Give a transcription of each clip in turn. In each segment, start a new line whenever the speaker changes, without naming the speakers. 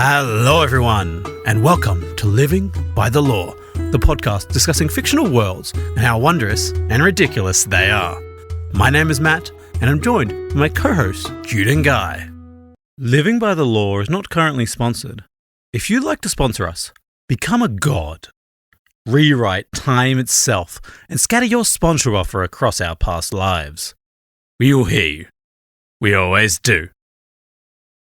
Hello everyone, and welcome to Living by the Law, the podcast discussing fictional worlds and how wondrous and ridiculous they are. My name is Matt, and I'm joined by my co-hosts, Jude and Guy. Living by the Law is not currently sponsored. If you'd like to sponsor us, become a god. Rewrite time itself and scatter your sponsor offer across our past lives. We will hear you. We always do.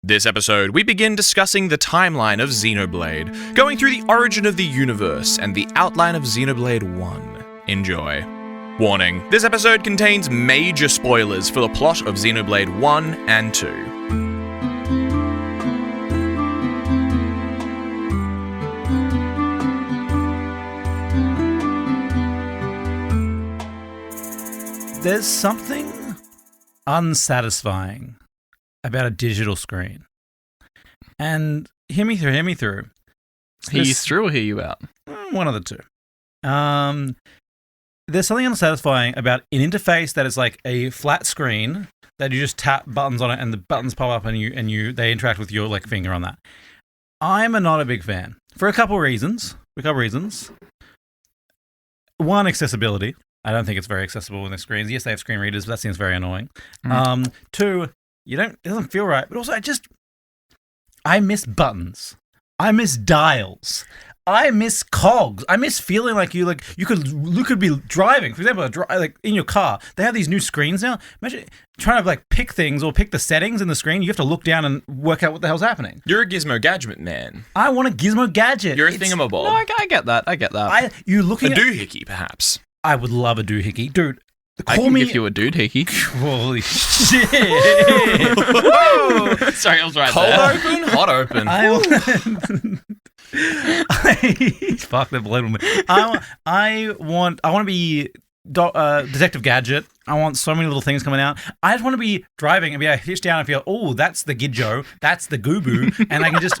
This episode, we begin discussing the timeline of Xenoblade, going through the origin of the universe and the outline of Xenoblade 1. Enjoy. Warning, this episode contains major spoilers for the plot of Xenoblade 1 and 2.
There's something unsatisfying about a digital screen. And hear me through.
Hear you through or hear you out?
One of the two. There's something unsatisfying about an interface that is like a flat screen that you just tap buttons on it and the buttons pop up and they interact with your like finger on that. I'm not a big fan for a couple reasons. One, accessibility. I don't think it's very accessible with the screens. Yes, they have screen readers, but that seems very annoying. Two, it doesn't feel right. But also, I miss buttons. I miss dials. I miss cogs. I miss feeling like you could be driving. For example, like in your car, they have these new screens now. Imagine trying to like pick things or pick the settings in the screen. You have to look down and work out what the hell's happening.
You're a gizmo gadget man.
I want a gizmo gadget.
You're a thingamabob.
No, I get that.
You looking
a doohickey, perhaps.
I would love a doohickey, dude.
I can give you a dude hickey.
Holy shit!
Whoa. Sorry, I was right
Cold
there.
open, hot open.
Fuck that blood woman. I want to be Detective Gadget. I want so many little things coming out. I just want to be driving and be able to hitch down and feel, oh, that's the Gidjo, that's the Gooboo, and I can just.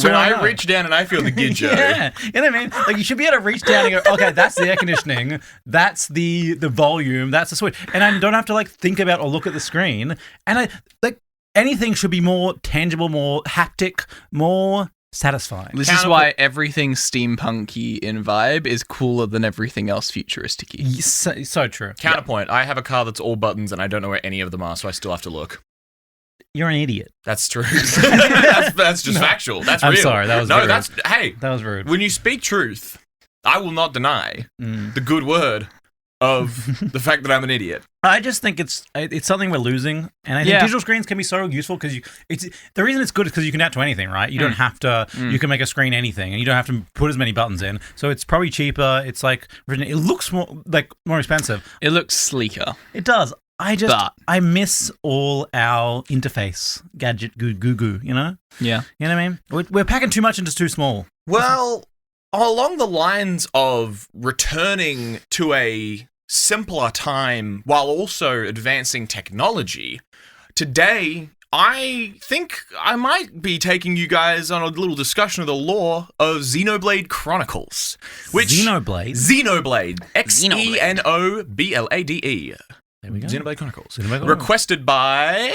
When I reach down and I feel the Gidjo.
Yeah, you know what I mean? Like you should be able to reach down and go, okay, that's the air conditioning, that's the volume, that's the switch, and I don't have to like think about or look at the screen. And I like anything should be more tangible, more haptic, more satisfying.
This is why everything steampunky in vibe is cooler than everything else futuristic-y.
So true.
Counterpoint, I have a car that's all buttons and I don't know where any of them are, so I still have to look.
You're an idiot.
That's true. that's just factual. That's real.
I'm sorry, that was rude.
That
was rude.
When you speak truth, I will not deny the good word of the fact that I'm an idiot.
I just think it's something we're losing, and I think digital screens can be so useful because the reason it's good is because you can adapt to anything, right? You don't have to. You can make a screen anything, and you don't have to put as many buttons in. So it's probably cheaper. It's like it looks more expensive.
It looks sleeker.
It does. I miss all our interface gadget goo. You know?
Yeah.
You know what I mean? We're packing too much into too small.
Well, along the lines of returning to a simpler time while also advancing technology, today I think I might be taking you guys on a little discussion of the lore of Xenoblade Chronicles.
Xenoblade?
Xenoblade. Xenoblade.
There we go.
Xenoblade Chronicles. Requested by...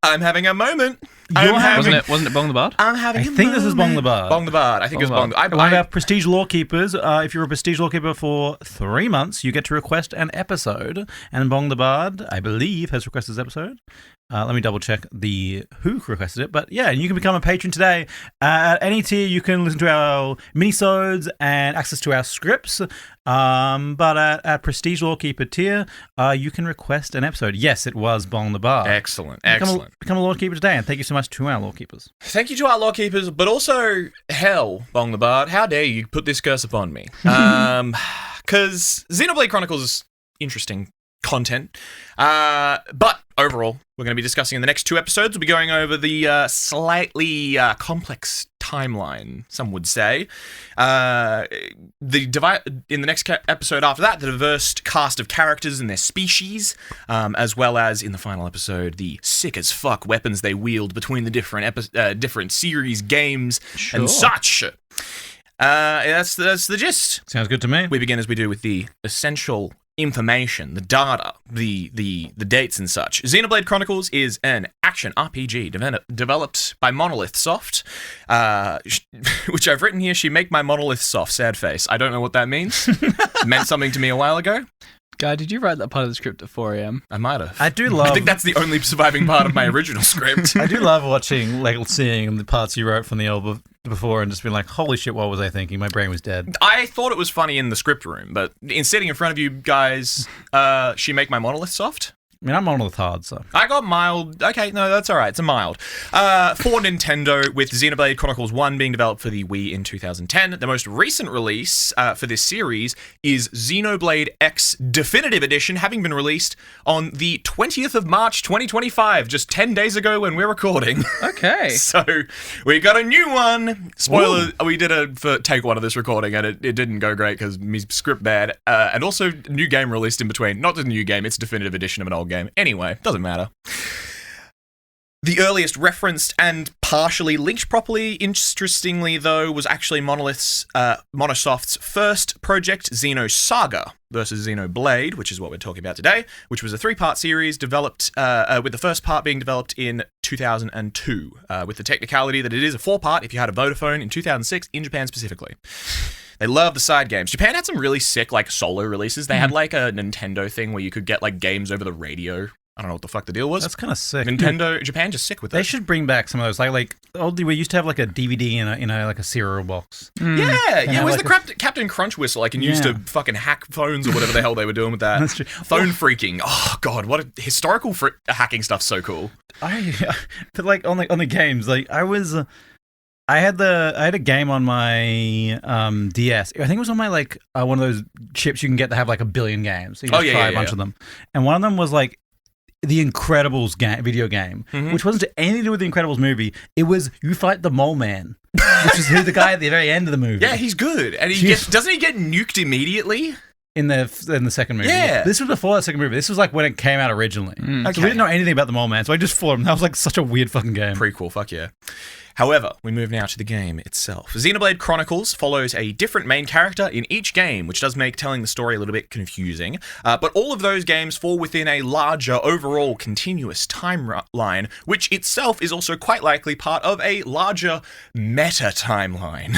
I'm having a moment.
Wasn't it Bong the Bard?
I think this is Bong the Bard.
Bong the Bard. I think it was Bong the Bard.
One of our prestige law keepers. If you're a prestige law keeper for 3 months, you get to request an episode. And Bong the Bard, I believe, has requested this episode. Let me double check who requested it. But yeah, you can become a patron today. At any tier, you can listen to our minisodes and access to our scripts. But at Prestige Law Keeper tier, you can request an episode. Yes, it was Bong the Bard.
Excellent.
Become a Law Keeper today, and thank you so much to our Law Keepers.
Thank you to our Law Keepers, but also, hell, Bong the Bard, how dare you put this curse upon me? Because Xenoblade Chronicles is interesting content. But overall, we're going to be discussing in the next 2 episodes. We'll be going over the slightly complex timeline, some would say. In the next episode after that, the diverse cast of characters and their species, as well as in the final episode, the sick as fuck weapons they wield between the different series, games, and such. That's the gist.
Sounds good to me.
We begin as we do with the essential information, the data, the dates and such. Xenoblade Chronicles is an action RPG developed by Monolith Soft, which I've written here, she make my Monolith Soft, sad face. I don't know what that means. It meant something to me a while ago.
Guy, did you write that part of the script at 4 a.m.?
I might have.
I think
that's the only surviving part of my original script.
I do love watching, like, seeing the parts you wrote from the album before and just being like, holy shit, what was I thinking? My brain was dead.
I thought it was funny in the script room, but in sitting in front of you guys, she make my Monolith Soft.
I mean, I'm Monolith hard, so.
I got mild. Okay, no, that's all right. It's a mild. For Nintendo, with Xenoblade Chronicles 1 being developed for the Wii in 2010. The most recent release for this series is Xenoblade X Definitive Edition, having been released on the 20th of March 2025, just 10 days ago when we're recording.
Okay.
So we got a new one. Spoiler, we did it for take one of this recording, and it didn't go great because my script bad. And also, new game released in between. Not a new game, it's a definitive edition of an old game. Anyway, doesn't matter. The earliest referenced and partially linked properly, interestingly though, was actually Monosoft's first project, Xenosaga versus Xenoblade, which is what we're talking about today, which was a 3-part series developed, with the first part being developed in 2002, with the technicality that it is a 4-part if you had a Vodafone in 2006, in Japan specifically. They love the side games. Japan had some really sick, like, solo releases. They had, like, a Nintendo thing where you could get, like, games over the radio. I don't know what the fuck the deal was.
That's kind of sick.
Japan just sick with it.
They should bring back some of those. Like oldly, we used to have like a DVD in a like a cereal box.
Yeah, it was
like
the Captain Crunch whistle. I can use to fucking hack phones or whatever the hell they were doing with that.
That's true.
Phone freaking. Oh god, what a historical hacking stuff's so cool.
But like on the games, like I had a game on my DS. I think it was on my like one of those chips you can get to have like a billion games. So you can try a bunch of them. And one of them was like the Incredibles video game, which wasn't anything to do with the Incredibles movie. It was you fight the Mole Man, which is who the guy at the very end of the movie.
Yeah, he's good, and doesn't he get nuked immediately?
In the second movie.
Yeah.
This was before the second movie. This was like when it came out originally. So we didn't know anything about the Mole Man, so I just fought him. That was like such a weird fucking game.
Prequel, fuck yeah. However, we move now to the game itself. Xenoblade Chronicles follows a different main character in each game, which does make telling the story a little bit confusing. But all of those games fall within a larger, overall, continuous timeline, which itself is also quite likely part of a larger meta timeline.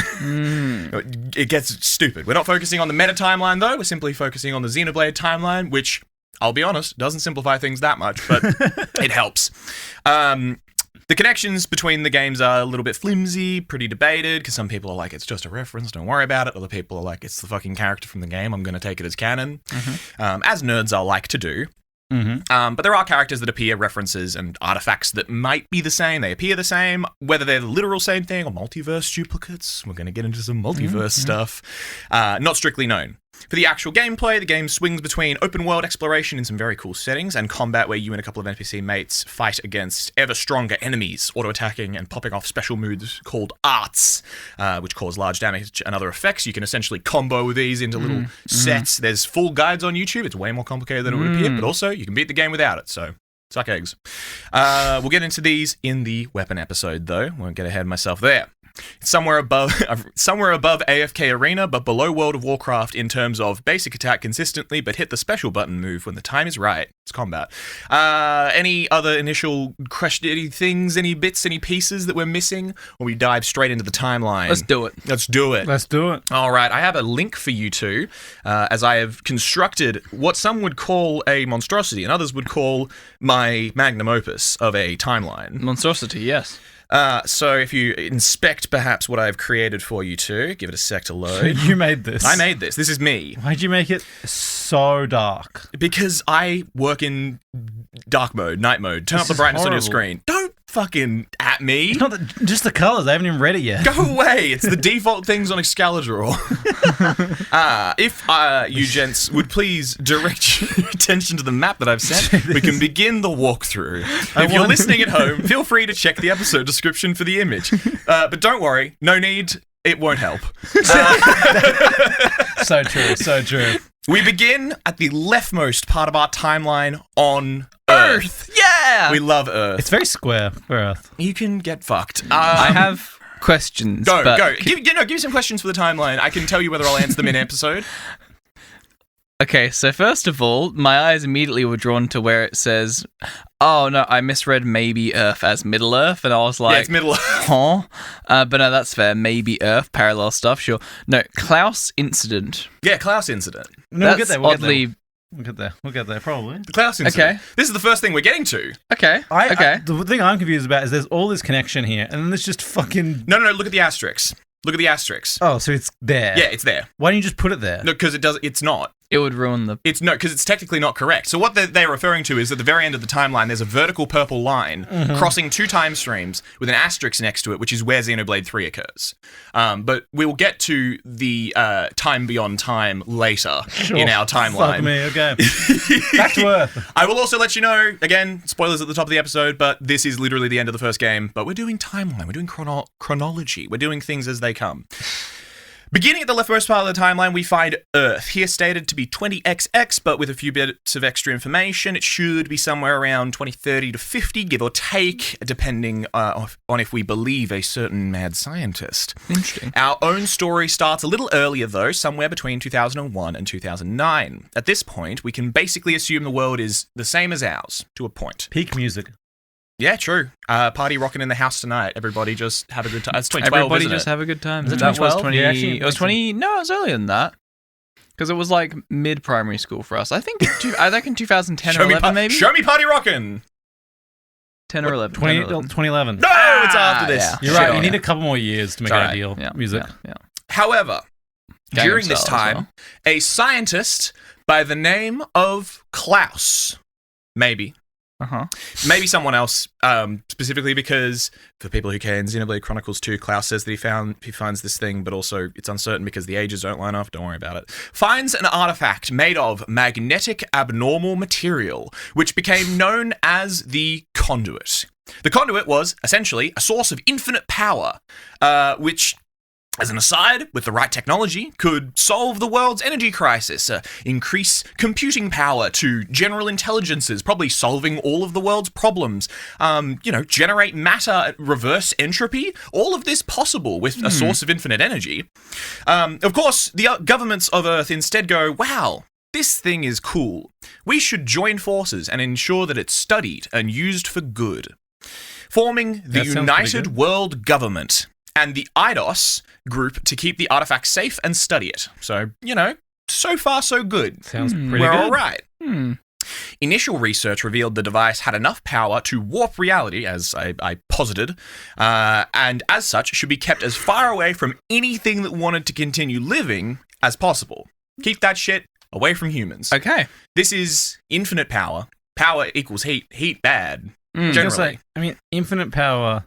It gets stupid. We're not focusing on the meta timeline, though. We're simply focusing on the Xenoblade timeline, which, I'll be honest, doesn't simplify things that much, but it helps. The connections between the games are a little bit flimsy, pretty debated, because some people are like, it's just a reference, don't worry about it. Other people are like, it's the fucking character from the game, I'm going to take it as canon. As nerds are like to do. But there are characters that appear, references, and artifacts that might be the same. They appear the same, whether they're the literal same thing or multiverse duplicates. We're going to get into some multiverse stuff. Not strictly known. For the actual gameplay, the game swings between open-world exploration in some very cool settings and combat where you and a couple of NPC mates fight against ever-stronger enemies, auto-attacking and popping off special moves called arts, which cause large damage and other effects. You can essentially combo these into little sets. There's full guides on YouTube. It's way more complicated than it would appear, but also you can beat the game without it, so suck eggs. We'll get into these in the weapon episode, though. Won't get ahead of myself there. Somewhere above AFK Arena, but below World of Warcraft in terms of basic attack consistently, but hit the special button move when the time is right. It's combat. Any other initial any things, any bits, any pieces that we're missing? Or we dive straight into the timeline?
Let's do it.
Let's do it.
All right, I have a link for you two, as I have constructed what some would call a monstrosity and others would call my magnum opus of a timeline.
Monstrosity, yes.
So if you inspect perhaps what I've created for you two, give it a sec to load.
You made this.
I made this. This is me.
Why'd you make it so dark?
Because I work in dark mode, night mode. Turn up the brightness on your screen. Don't fucking at me.
It's not just the colours. I haven't even read it yet.
Go away. It's the default things on Excalibur. If you gents would please direct your attention to the map that I've sent, we can begin the walkthrough. If you're listening at home, feel free to check the episode description for the image. But don't worry, no need. It won't help.
So true, so true.
We begin at the leftmost part of our timeline on Earth.
Yeah!
We love Earth.
It's very square for Earth.
You can get fucked.
I have questions.
Go. Give me some questions for the timeline. I can tell you whether I'll answer them in episode.
Okay, so first of all, my eyes immediately were drawn to where it says, oh no, I misread maybe Earth as Middle Earth, and I was like,
Yeah, it's Middle Earth.
huh? But no, that's fair. Maybe Earth, parallel stuff, sure. No, Klaus incident.
Yeah, Klaus incident.
No, we'll get there. We'll get there, probably.
The Klaus incident.
Okay.
This is the first thing we're getting to.
Okay, okay.
The thing I'm confused about is there's all this connection here, and then there's just fucking...
No, look at the asterisks. Look at the asterisks.
Oh, so it's there.
Yeah, it's there.
Why don't you just put it there?
No, because it's not.
It would ruin the...
Because it's technically not correct. So what they're referring to is at the very end of the timeline, there's a vertical purple line crossing 2 time streams with an asterisk next to it, which is where Xenoblade 3 occurs. But we will get to the time beyond time later in our timeline.
Fuck me, okay. Back to Earth.
I will also let you know, again, spoilers at the top of the episode, but this is literally the end of the first game. But we're doing timeline. We're doing chronology. We're doing things as they come. Beginning at the leftmost part of the timeline, we find Earth. Here stated to be 20XX, but with a few bits of extra information, it should be somewhere around 2030 to 50, give or take, depending on if we believe a certain mad scientist.
Interesting.
Our own story starts a little earlier, though, somewhere between 2001 and 2009. At this point, we can basically assume the world is the same as ours, to a point.
Peak music.
Yeah, true. Party rocking in the house tonight. Everybody just have a good time. It's 2012,
Everybody
isn't
just
it?
have a good time.
Is it
That was
2012?
20...
Yeah, actually,
it was 20... No, it was earlier than that. Because it was like mid-primary school for us. I think in 2010 or 11, maybe?
Show me party rocking!
10 or 11.
2011.
No, it's after this.
yeah.
You're right,
Sure.
you need a couple more years to make
Alright,
ideal
yeah,
music.
Yeah.
However,
Gangnam
during this
Style as
time, a scientist by the name of Klaus, maybe someone else, specifically because for people who care in Xenoblade Chronicles 2, Klaus says that he finds this thing, but also it's uncertain because the ages don't line up. Don't worry about it. Finds an artifact made of magnetic abnormal material, which became known as the conduit. The conduit was essentially a source of infinite power, which, as an aside, with the right technology, could solve the world's energy crisis, increase computing power to general intelligences, probably solving all of the world's problems, generate matter, reverse entropy, all of this possible with a source of infinite energy. Of course, the governments of Earth instead go, wow, this thing is cool. We should join forces and ensure that it's studied and used for good. Forming the United World Government and the IDOS group to keep the artifact safe and study it. So, so far so good.
Sounds pretty
We're
good.
all right. Initial research revealed the device had enough power to warp reality, as I posited, and as such should be kept as far away from anything that wanted to continue living as possible. Keep that shit away from humans.
Okay.
This is infinite power. Power equals heat. Heat bad. Generally.
Infinite power.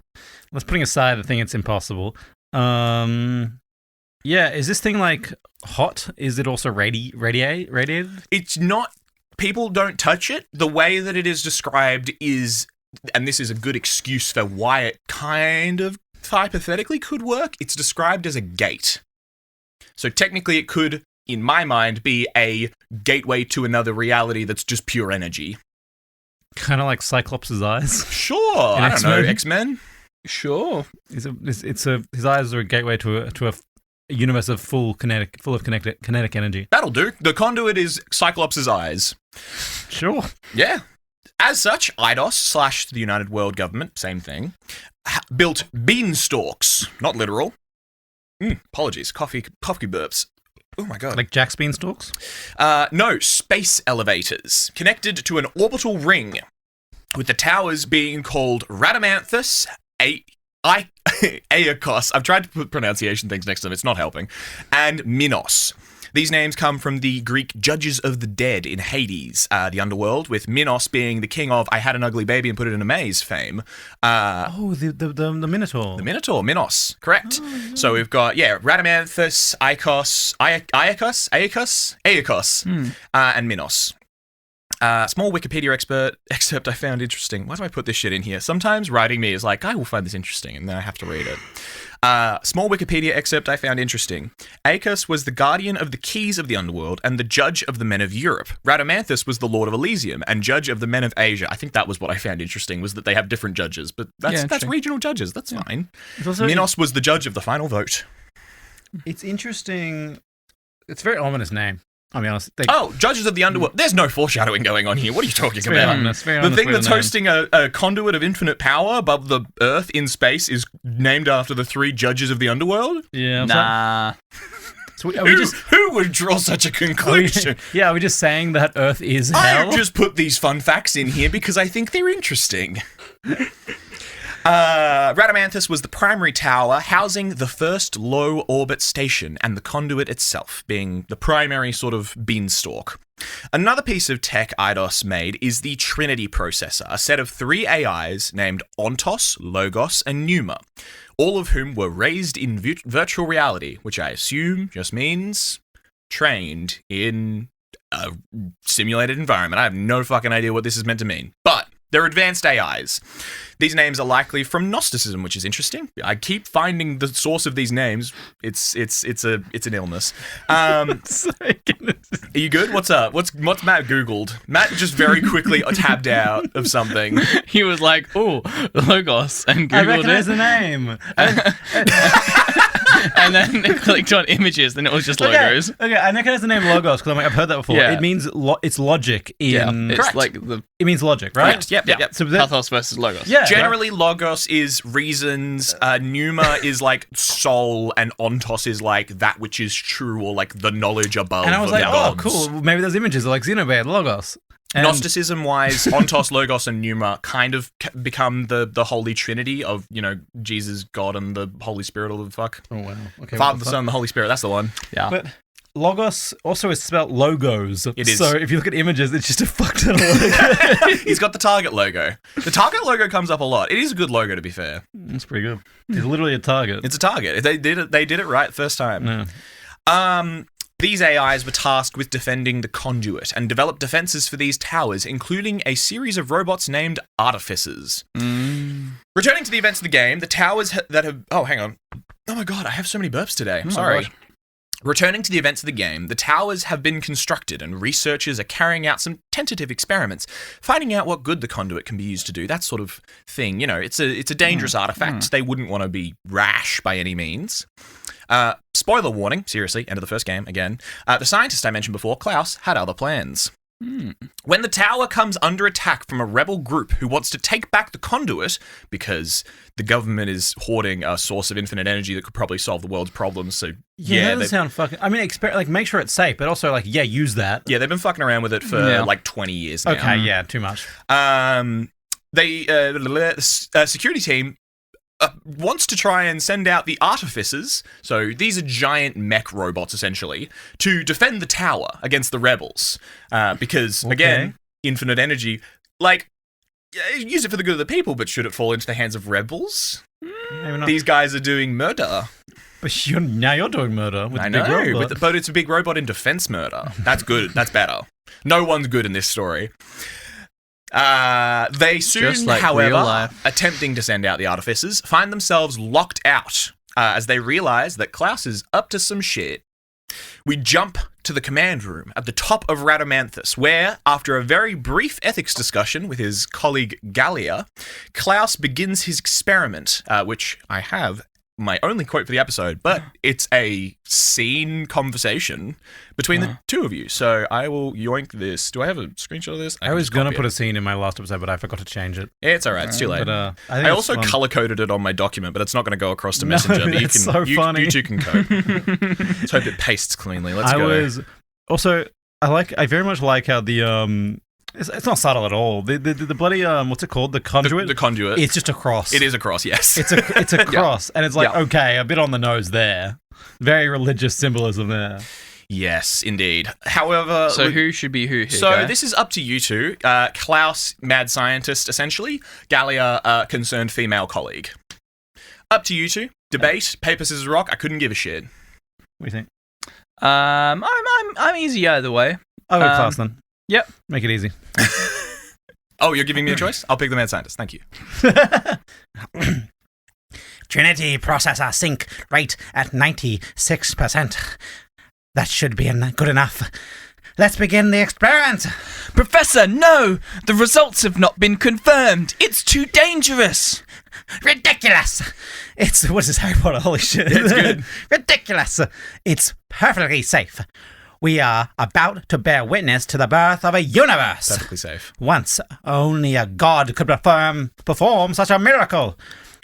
Let's putting aside the thing it's impossible. Is this thing like hot? Is it also radiated?
It's not. People don't touch it. The way that it is described is, and this is a good excuse for why it kind of hypothetically could work, it's described as a gate. So technically it could, in my mind, be a gateway to another reality that's just pure energy.
Kind of like Cyclops' eyes.
Sure. I don't know. X-Men?
Sure.
His eyes are a gateway to a universe of full of kinetic energy.
That'll do. The conduit is Cyclops' eyes.
Sure.
Yeah. As such, IDOS / the United World Government, same thing, built beanstalks, not literal. Apologies, coffee burps. Oh my god.
Like Jack's beanstalks?
No, space elevators, connected to an orbital ring, with the towers being called Radamanthus, Aeacos. I've tried to put pronunciation things next to them, it's not helping, and Minos. These names come from the Greek judges of the dead in Hades, the underworld, with Minos being the king of I had an ugly baby and put it in a maze fame.
The Minotaur.
The Minotaur, Minos, correct. So we've got, Radamanthus, Aeacos, and Minos. Small Wikipedia excerpt I found interesting. Why do I put this shit in here? Sometimes writing me is like, I will find this interesting, and then I have to read it. Small Wikipedia excerpt I found interesting. Aeacos was the guardian of the keys of the underworld and the judge of the men of Europe. Radamanthus was the lord of Elysium and judge of the men of Asia. I think that was what I found interesting, was that they have different judges, but that's regional judges. That's fine. Minos was the judge of the final vote.
It's interesting. It's a very ominous name. I'll be honest.
Judges of the Underworld. There's no foreshadowing going on here. What are you talking
very
about?
ominous, very
The
ominous
thing
way to
that's
name.
hosting a conduit of infinite power above the Earth in space is named after the 3 judges of the Underworld?
Yeah.
Nah.
So are we just...
Who would draw such a conclusion?
Are we just saying that Earth is hell?
I just put these fun facts in here because I think they're interesting. Radamanthus was the primary tower housing the first low orbit station and the conduit itself being the primary sort of beanstalk. Another piece of tech Eidos made is the Trinity processor, a set of 3 AIs named Ontos, Logos, and Pneuma, all of whom were raised in virtual reality, which I assume just means trained in a simulated environment. I have no fucking idea what this is meant to mean, but they're advanced AIs. These names are likely from Gnosticism, which is interesting. I keep finding the source of these names. It's an illness. Are you good? What's up? What's Matt Googled? Matt just very quickly tabbed out of something.
He was like, "Oh, Logos," and
I
Googled
recognize
it,
the name.
and then clicked on images, and it was just logos.
Okay, I recognize the name Logos because I've heard that before.
Yeah.
It means it's logic in...
It's
Correct.
like the
It means logic, right?
Correct. Yep.
So that,
pathos versus logos.
yeah.
Generally, Logos is reasons, Pneuma is like soul, and Ontos is like that which is true, or like the knowledge above.
And I was
of
like,
the
oh,
gods.
cool. Maybe those images are like Xenoblade, Logos. And
Gnosticism-wise, Ontos, Logos, and Pneuma kind of become the Holy Trinity of, Jesus, God, and the Holy Spirit, all the fuck.
Oh, wow. Okay.
Father, the Son, and the Holy Spirit, that's the one.
Yeah.
But Logos also is spelled logos.
It is.
So if you look at images, it's just a fuck ton of logos.
He's got the Target logo. The Target logo comes up a lot. It is a good logo, to be fair.
That's pretty good. It's literally a target.
It's a Target. They did it right first time.
Yeah.
These AIs were tasked with defending the conduit and developed defenses for these towers, including a series of robots named Artificers. Returning to the events of the game, the towers that have... Oh, hang on. Oh my god, I have so many burps today. I'm sorry.
God.
Returning to the events of the game, the towers have been constructed and researchers are carrying out some tentative experiments, finding out what good the conduit can be used to do, that sort of thing. It's a dangerous artifact. They wouldn't want to be rash by any means. Spoiler warning, seriously, end of the first game, again. The scientist I mentioned before, Klaus, had other plans. When the tower comes under attack from a rebel group who wants to take back the conduit because the government is hoarding a source of infinite energy that could probably solve the world's problems, so
Yeah, that doesn't sound fucking... I mean, make sure it's safe, but also, use that.
yeah, they've been fucking around with it for like 20 years now.
Okay, yeah, too much.
The security team wants to try and send out the Artificers, so these are giant mech robots, essentially, to defend the tower against the rebels. Because, again, infinite energy, use it for the good of the people, but should it fall into the hands of rebels?
Maybe not.
These guys are doing murder.
But now you're doing murder with
I
the big
know,
robot.
but it's a big robot in defense murder. That's good. That's better. No one's good in this story. They soon,
Just like real
however,
life.
attempting to send out the Artificers, find themselves locked out as they realize that Klaus is up to some shit. We jump to the command room at the top of Radamanthus, where, after a very brief ethics discussion with his colleague Gallia, Klaus begins his experiment, which I have my only quote for the episode, but it's a scene conversation between the two of you. So I will yoink this. Do I have a screenshot of this?
I was going to put a scene in my last episode, but I forgot to change it.
Yeah, it's all right. It's too late.
But,
I also color-coded it on my document, but it's not going to go across to Messenger. But
that's so funny.
You two can code. Let's hope it pastes cleanly. Let's go.
I very much like how the it's not subtle at all. The bloody what's it called? The conduit.
The conduit.
It's just a cross.
It is a cross. Yes.
It's a cross, and it's like okay, a bit on the nose there. Very religious symbolism there.
Yes, indeed. However,
So who should be who here?
So
guy?
this is up to you two. Klaus, mad scientist, essentially. Gallia, concerned female colleague. Up to you two. Debate. Paper, scissors, rock. I couldn't give a shit.
What do you think?
I'm easy either way.
I'll go Klaus then.
Yep.
Make it easy.
Oh, you're giving me a choice? I'll pick the mad scientist. Thank you.
Trinity processor sync rate at 96%. That should be good enough. Let's begin the experiment.
Professor, no! The results have not been confirmed. It's too dangerous.
Ridiculous. What is this, Harry Potter? Holy shit.
It's good.
Ridiculous. It's perfectly safe. We are about to bear witness to the birth of a universe.
Perfectly safe.
Once, only a god could perform such a miracle.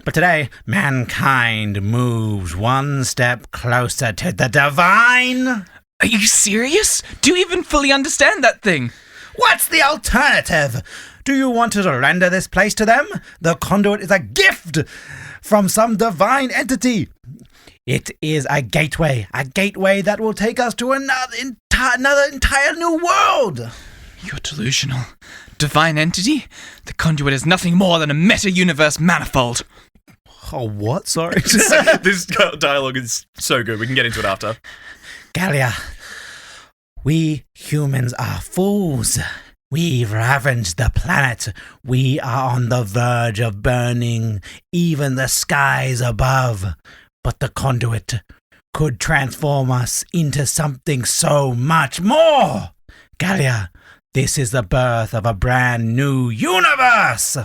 But today, mankind moves one step closer to the divine.
Are you serious? Do you even fully understand that thing?
What's the alternative? Do you want to surrender this place to them? The conduit is a gift from some divine entity. It is a gateway that will take us to another entire new world.
You're delusional. Divine entity? The conduit is nothing more than a meta-universe manifold.
Oh, what? Sorry.
This dialogue is so good. We can get into it after.
Galia, we humans are fools. We've ravaged the planet. We are on the verge of burning even the skies above. But the conduit could transform us into something so much more. Galia, this is the birth of a brand new universe.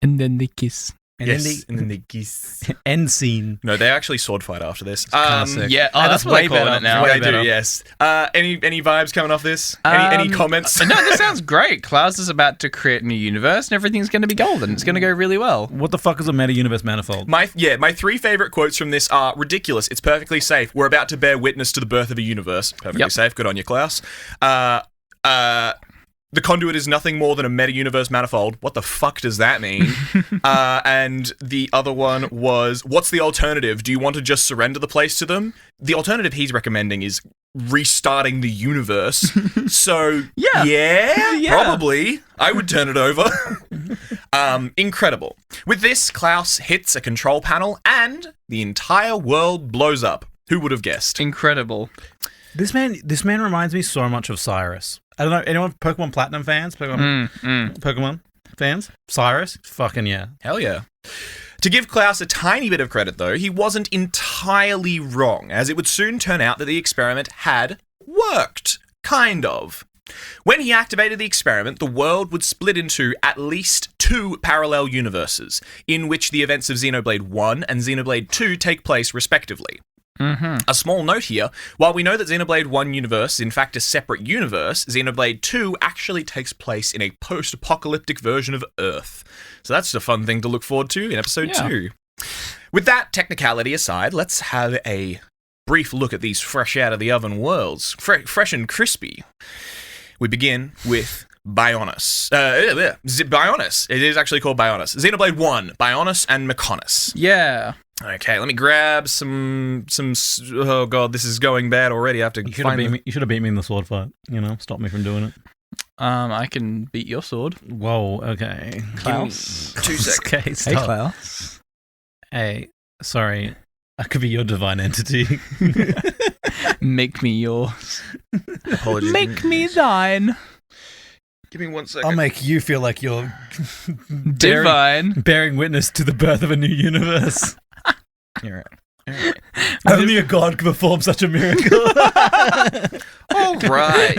And then they kiss.
And then they kiss.
End scene.
No, they actually sword fight after this.
Yeah,
that's
that's what
way
I call
better.
it now.
They
Way better.
do, yes. Any vibes coming off this? Any comments?
No, this sounds great. Klaus is about to create a new universe and everything's going to be golden. It's going to go really well.
What the fuck is a meta-universe manifold?
My three favorite quotes from this are ridiculous. It's perfectly safe. We're about to bear witness to the birth of a universe. Perfectly safe. Good on you, Klaus. The conduit is nothing more than a meta-universe manifold. What the fuck does that mean? And the other one was, what's the alternative? Do you want to just surrender the place to them? The alternative he's recommending is restarting the universe. So, yeah, probably. I would turn it over. Incredible. With this, Klaus hits a control panel and the entire world blows up. Who would have guessed?
Incredible.
This man reminds me so much of Cyrus. I don't know, anyone Pokemon Platinum fans? Pokemon fans? Cyrus? Fucking yeah.
Hell yeah. To give Klaus a tiny bit of credit, though, he wasn't entirely wrong, as it would soon turn out that the experiment had worked. Kind of. When he activated the experiment, the world would split into at least 2 parallel universes, in which the events of Xenoblade 1 and Xenoblade 2 take place respectively. A small note here, while we know that Xenoblade 1 universe is in fact a separate universe, Xenoblade 2 actually takes place in a post-apocalyptic version of Earth. So that's a fun thing to look forward to in episode 2. With that technicality aside, let's have a brief look at these fresh out of the oven worlds. Fresh and crispy. We begin with Bionis. Bionis. It is actually called Bionis. Xenoblade 1, Bionis and Mechonis.
Yeah.
Okay, let me grab some. Oh god, this is going bad already. I have to.
You should have beat me in the sword fight. Stop me from doing it.
I can beat your sword.
Whoa. Okay.
Klaus.
2 seconds.
Okay.
Hey,
Stop.
Klaus.
Hey. Sorry. I could be your divine entity.
Make me yours.
Apologies.
Make me thine.
Give me 1 second.
I'll make you feel like you're
Divine.
bearing witness to the birth of a new universe.
You're right.
Only a god can perform such a miracle.
All right.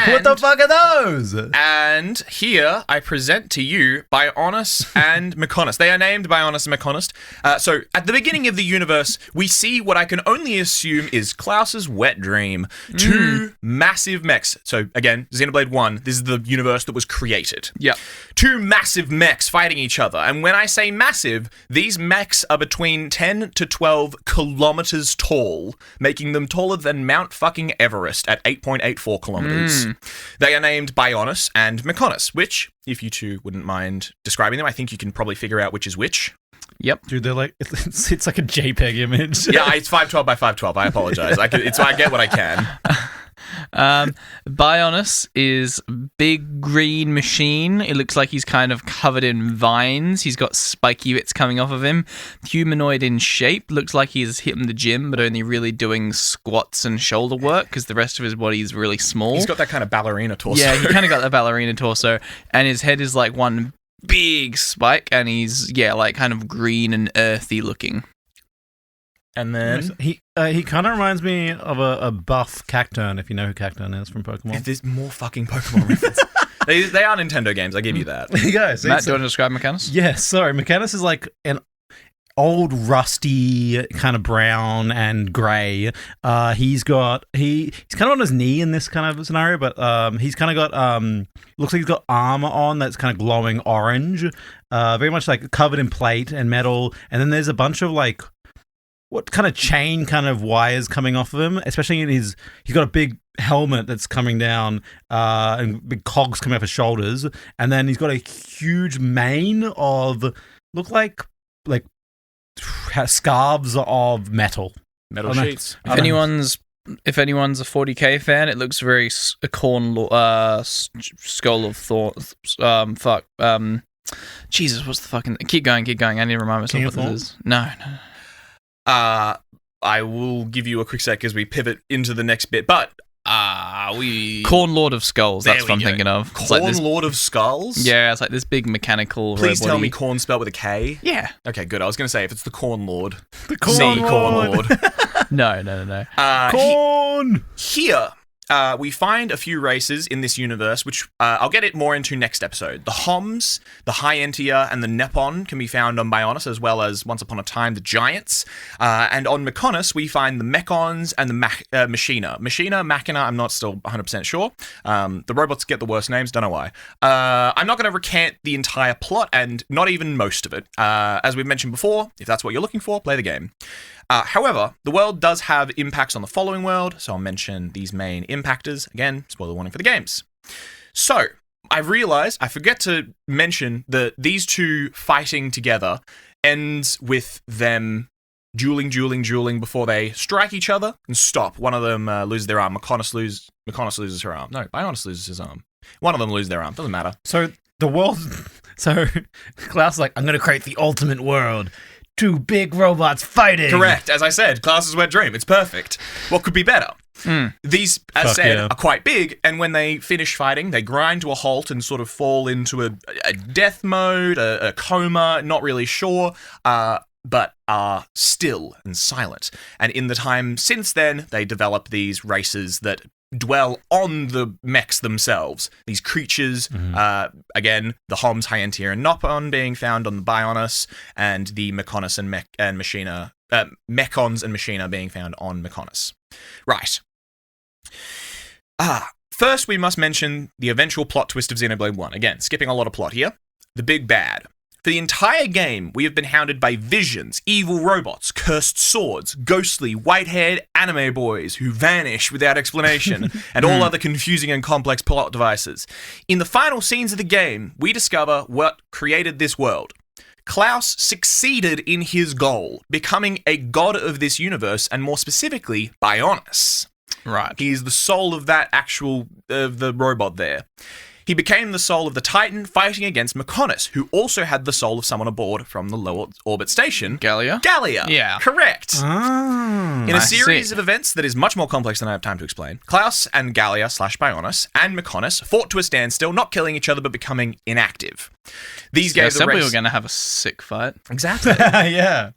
What the fuck are those?
And here I present to you Bionis and Mechonis. They are named Bionis and Mechonis. So at the beginning of the universe, we see what I can only assume is Klaus's wet dream. 2 massive mechs. So again, Xenoblade 1, this is the universe that was created.
Yeah.
2 massive mechs fighting each other. And when I say massive, these mechs are between 10 to 12 kilometers tall, making them taller than Mount fucking Everest at 8.84 kilometers. They are named Bionis and Mechonis, which, if you two wouldn't mind describing them, I think you can probably figure out which is which.
Yep.
Dude, they're like, it's like a JPEG image.
Yeah, it's 512 by 512. I apologize. I get what I can.
Bionis is big green machine. It looks like he's kind of covered in vines. He's got spiky bits coming off of him. Humanoid in shape. Looks like he's hitting the gym, but only really doing squats and shoulder work because the rest of his body is really small.
He's got that kind of ballerina torso.
Yeah, he kind of got that ballerina torso. And his head is like one big spike, and he's, like kind of green and earthy looking.
And then
He kind of reminds me of a buff Cacturn, if you know who Cacturn is from Pokemon.
there's more fucking Pokemon references. They are Nintendo games, I give you that.
There you go.
Matt, do you want to describe Mechanis?
Yeah, sorry. Mechanis is like old, rusty, kind of brown and grey. He's kind of on his knee in this kind of scenario, but he's kind of got looks like he's got armor on that's kind of glowing orange, very much like covered in plate and metal. And then there's a bunch of like what kind of chain kind of wires coming off of him, especially he's got a big helmet that's coming down and big cogs coming off his shoulders, and then he's got a huge mane of look like scarves of metal
sheets.
If anyone's a 40k fan, it looks very a corn skull of thorns. Jesus, what's the fucking? Keep going. I need to remind myself what this is. No.
I will give you a quick sec as we pivot into the next bit, but
Corn Lord of Skulls, that's what I'm thinking of.
Corn Lord of Skulls?
Yeah, it's like this big mechanical
Please tell
robot-y-
me corn spelled with a K?
Yeah.
Okay, good. I was going to say, if it's the Corn Lord.
The Corn Lord.
No.
Corn!
Here, we find a few races in this universe, which I'll get it more into next episode. The Homs, the High Entia, and the Nepon can be found on Bionis, as well as, once upon a time, the Giants. And on Mechonis, we find the Mechons and the Machina. Machina, I'm not still 100% sure. The robots get the worst names, don't know why. I'm not going to recant the entire plot, and not even most of it. As we've mentioned before, if that's what you're looking for, play the game. However, the world does have impacts on the following world, so I'll mention these main impactors. Again, spoiler warning for the games. So, I've realized I forget to mention that these two fighting together ends with them dueling before they strike each other and stop. One of them loses their arm. Mechonis loses her arm. No, Bionis loses his arm. One of them loses their arm. Doesn't matter.
So the world. So Klaus is like, I'm going to create the ultimate world. Two big robots fighting.
Correct. As I said, Klaus's wet dream. It's perfect. What could be better? These, as said, are quite big, and when they finish fighting, they grind to a halt and sort of fall into a death mode, a coma, not really sure, but are still and silent. And in the time since then, they develop these races that dwell on the mechs themselves. These creatures, again, the Homs, High Entia, and Nopon being found on the Bionis, and the Mechonis and Machina, Mechons and Machina being found on Mechonis. Right. First, we must mention the eventual plot twist of Xenoblade 1. Again, skipping a lot of plot here. The big bad. For the entire game, we have been hounded by visions, evil robots, cursed swords, ghostly, white-haired anime boys who vanish without explanation, and all other confusing and complex plot devices. In the final scenes of the game, we discover what created this world. Klaus succeeded in his goal, becoming a god of this universe, and more specifically, Bionis.
Right.
He is the soul of that the robot there. He became the soul of the Titan fighting against Mechonis, who also had the soul of someone aboard from the low orbit station.
Gallia?
Yeah. Correct. In a series
see.
of events that is much more complex than I have time to explain, Klaus and Gallia/Bionis and Mechonis fought to a standstill, not killing each other but becoming inactive. These gave the
we
race...
were going to have a sick fight.
Exactly.
Yeah.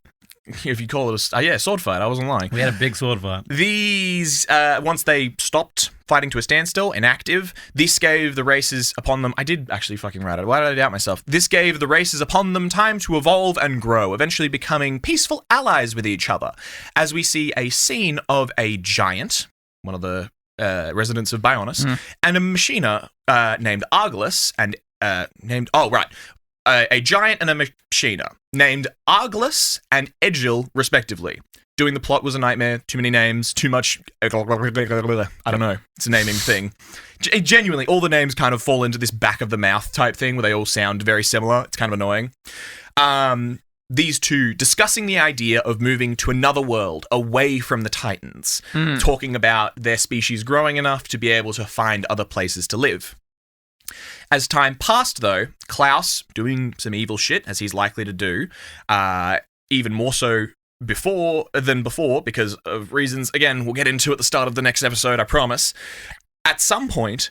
If you call it a... sword fight. I wasn't lying.
We had a big sword fight.
These, once they stopped fighting to a standstill, inactive, this gave the races upon them... I did actually fucking write it. Why did I doubt myself? This gave the races upon them time to evolve and grow, eventually becoming peaceful allies with each other. As we see a scene of a giant, one of the residents of Bionis, and a machina named Arglus, and a giant and a machina named Arglus and Edgil, respectively. Doing the plot was a nightmare. Too many names. Too much... I don't know. It's a naming thing. Genuinely, all the names kind of fall into this back of the mouth type thing where they all sound very similar. It's kind of annoying. These two discussing the idea of moving to another world away from the Titans. Talking about their species growing enough to be able to find other places to live. As time passed, though, Klaus, doing some evil shit, as he's likely to do, even more so than before, because of reasons, again, we'll get into at the start of the next episode, I promise, at some point,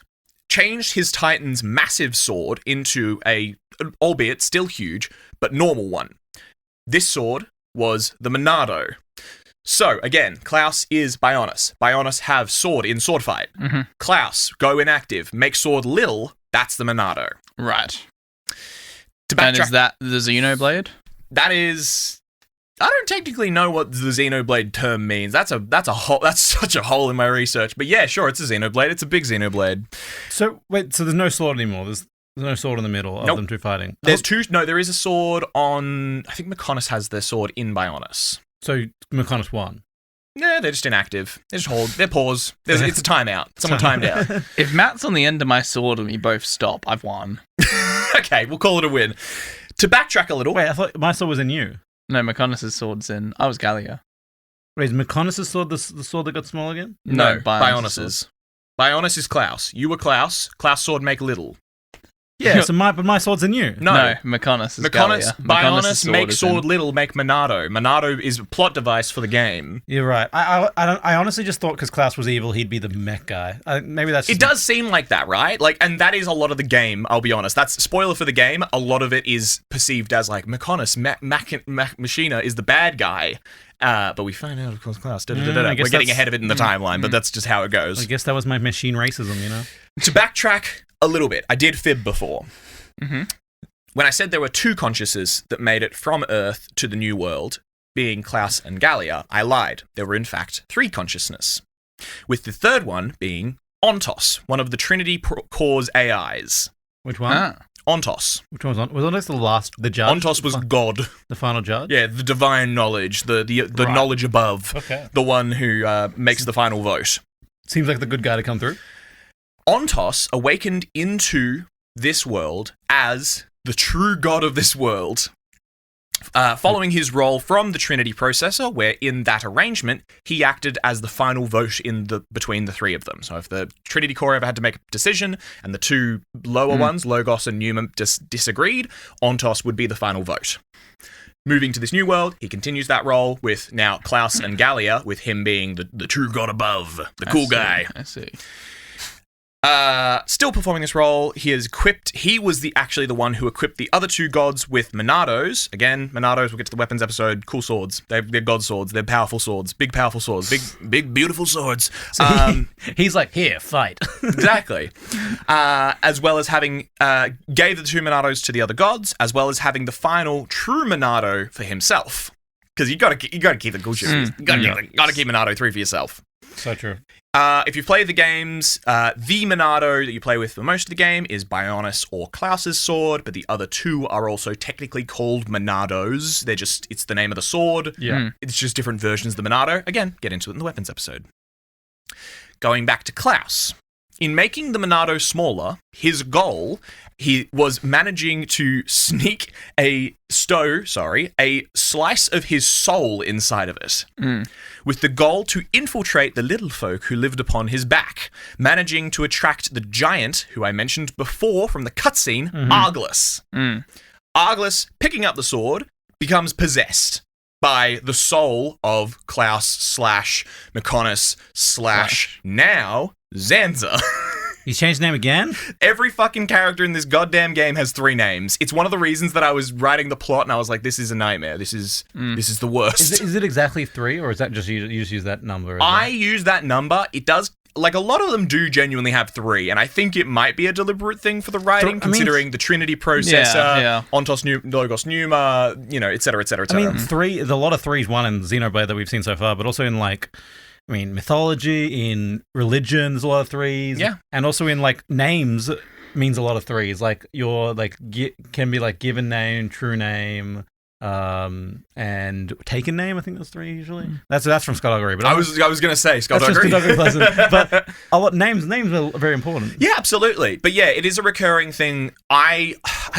changed his Titan's massive sword into a, albeit still huge, but normal one. This sword was the Monado. So, again, Klaus is Bionis. Bionis have sword in sword fight. Klaus, go inactive, make sword little, that's the Monado.
Right.
To
And
backtrack,
is that the Xenoblade?
that is I don't technically know what the Xenoblade term means. That's such a hole in my research. But yeah, sure, it's a Xenoblade. It's a big Xenoblade.
So wait, so there's no sword anymore. There's no sword in the middle of
Nope.
them two fighting.
There's two. No, there is a sword on. I think Mechonis has their sword in Bionis.
So Mechonis won.
Yeah, they're just inactive. They just hold. They pause. It's a timeout. Someone timed out.
If Matt's on the end of my sword and we both stop, I've won.
Okay, we'll call it a win. To backtrack a little.
Wait, I thought my sword was in you.
No, Mechonis' sword's in. I was Gallia.
Wait, is Mechonis' sword the sword that got small again?
No,
Bionis'
Bionis'. Bionis is Klaus. You were Klaus. Klaus' sword make little.
Yeah, so my sword's in you.
No.
Mechonis is
Mechonis,
Gallia.
Bionis make
is
sword
in.
little, make Monado. Monado is a plot device for the game.
You're right. I honestly just thought because Klaus was evil, he'd be the mech guy. Maybe that's.
It does seem like that, right? Like, and that is a lot of the game. I'll be honest. That's spoiler for the game. A lot of it is perceived as like Mechonis, Machina is the bad guy. But we find out, of course, Klaus. We're getting ahead of it in the timeline, but that's just how it goes.
I guess that was my machine racism, you know.
To backtrack a little bit, I did fib before.
Mm-hmm.
When I said there were two consciouses that made it from Earth to the New World, being Klaus and Gallia, I lied. There were in fact three consciousness, with the third one being Ontos, one of the Trinity Core's AIs.
Which one?
Ontos.
Which one was Ontos? The judge.
Ontos was God.
The final judge.
Yeah, the divine knowledge, the
Right.
knowledge above,
Okay.
the one who makes the final vote.
Seems like the good guy to come through.
Ontos awakened into this world as the true god of this world, following his role from the Trinity Processor, where in that arrangement he acted as the final vote between the three of them. So if the Trinity Core ever had to make a decision and the two lower ones, Logos and Pneuma, disagreed, Ontos would be the final vote. Moving to this new world, he continues that role with now Klaus and Gallia, with him being the true god above, the cool guy.
I see.
Still performing this role, he was actually the one who equipped the other two gods with Monados. Again, Monados, we'll get to the weapons episode, cool swords. They're god swords, they're powerful swords, big powerful swords, big beautiful swords.
So he's like, here, fight.
Exactly. As well as having, gave the two Monados to the other gods, as well as having the final true Monado for himself. Because you gotta keep the cool shit. You gotta keep Monado 3 for yourself.
So true.
If you've played the games, the Monado that you play with for most of the game is Bionis or Klaus's sword, but the other two are also technically called Monados. It's the name of the sword.
Yeah.
It's just different versions of the Monado. Again, get into it in the weapons episode. Going back to Klaus. In making the Monado smaller, his goal, he was managing to sneak a slice of his soul inside of it, with the goal to infiltrate the little folk who lived upon his back, managing to attract the giant, who I mentioned before from the cutscene, Arglus. Arglus, picking up the sword, becomes possessed by the soul of Klaus / Mechonis / now Zanza.
He's changed his name again?
Every fucking character in this goddamn game has 3 names. It's one of the reasons that I was writing the plot and I was like, this is a nightmare. This is the worst.
Is it exactly 3, or is that just you just use that number?
I use that number. It does, like, a lot of them do genuinely have 3, and I think it might be a deliberate thing for the writing, considering the Trinity Processor, Ontos, Logos, Pneuma, et cetera, et cetera, et cetera.
I mean, 3, there's a lot of 3s, one in Xenoblade that we've seen so far, but also in, like, mythology, in religion, there's a lot of 3s.
Yeah.
And also in, like, names means a lot of 3s. Like, your, like, can be, like, given name, true name, and taken name. I think that's 3 usually. That's from Skullduggery. But
I was going to say Skullduggery.
That's just Skullduggery Pleasant. But a lot names are very important.
Yeah, absolutely. But yeah, it is a recurring thing. I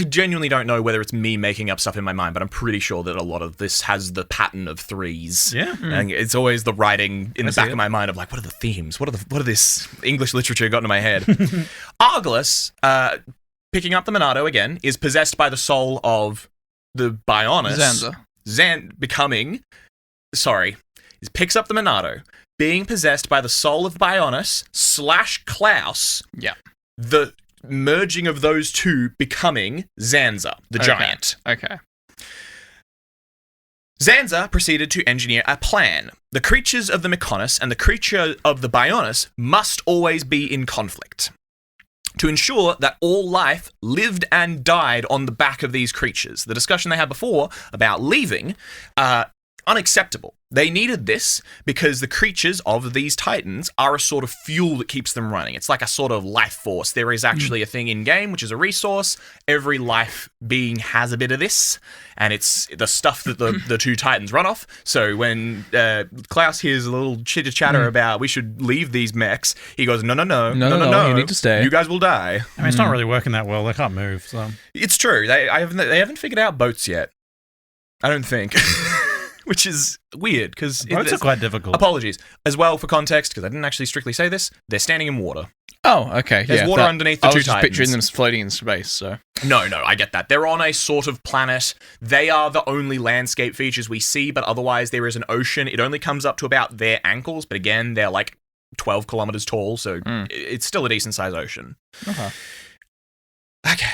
genuinely don't know whether it's me making up stuff in my mind, but I'm pretty sure that a lot of this has the pattern of 3s.
Yeah.
And it's always the writing in the back of my mind of like, what are the themes? What are this English literature got into my head? Arglus, picking up the Monado again, is possessed by the soul of the Bionis.
Zanza.
Picks up the Monado, being possessed by the soul of Bionis / Klaus.
Yeah.
The merging of those two becoming Zanza, the giant.
Okay.
Zanza proceeded to engineer a plan. The creatures of the Mechonis and the creature of the Bionis must always be in conflict, to ensure that all life lived and died on the back of these creatures. The discussion they had before about leaving, unacceptable. They needed this because the creatures of these titans are a sort of fuel that keeps them running. It's like a sort of life force. There is actually a thing in game, which is a resource. Every life being has a bit of this, and it's the stuff that the two titans run off. So when Klaus hears a little chitter-chatter about we should leave these mechs, he goes, no,
you need to stay.
You guys will die.
I mean, it's not really working that well. They can't move, so...
It's true. They haven't figured out boats yet. I don't think. Which is weird, because...
Boats are quite difficult.
Apologies. As well, for context, because I didn't actually strictly say this, they're standing in water.
Oh, okay.
There's water underneath the two titans.
I was just picturing them floating in space, so...
No, I get that. They're on a sort of planet. They are the only landscape features we see, but otherwise there is an ocean. It only comes up to about their ankles, but again, they're like 12 kilometers tall, so it's still a decent-sized ocean.
Okay.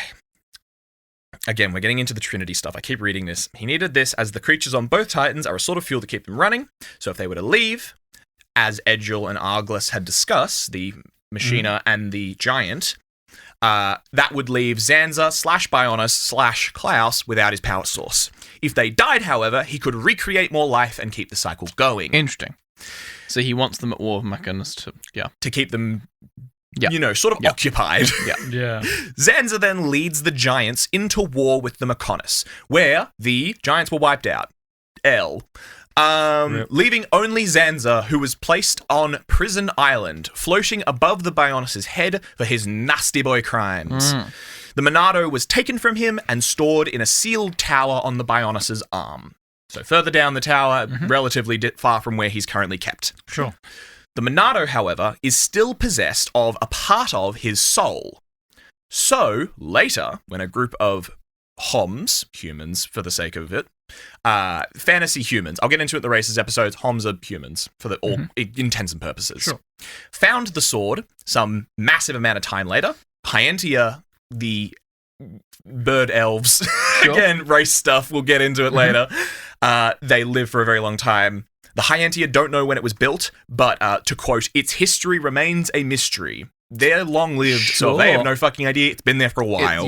Again, we're getting into the Trinity stuff. I keep reading this. He needed this as the creatures on both Titans are a sort of fuel to keep them running. So if they were to leave, as Edgil and Arglus had discussed, the Machina and the Giant, that would leave Zanza / Bionis / Klaus without his power source. If they died, however, he could recreate more life and keep the cycle going.
Interesting. So he wants them at war with Mechanus
to keep them... sort of occupied.
Yeah.
Zanza then leads the Giants into war with the Mechonis, where the Giants were wiped out. Leaving only Zanza, who was placed on Prison Island, floating above the Bionis' head for his nasty boy crimes. The Monado was taken from him and stored in a sealed tower on the Bionis' arm. So further down the tower, relatively far from where he's currently kept.
Sure.
The Monado, however, is still possessed of a part of his soul. So, later, when a group of Homs, humans for the sake of it, fantasy humans, I'll get into it in the races episodes, Homs are humans for all intents and purposes,
Sure.
found the sword some massive amount of time later. Hyentia, the bird elves, again, race stuff, we'll get into it later, they live for a very long time. The Hyentia don't know when it was built, but to quote, its history remains a mystery. They're long-lived, so they have no fucking idea. It's been there for a while.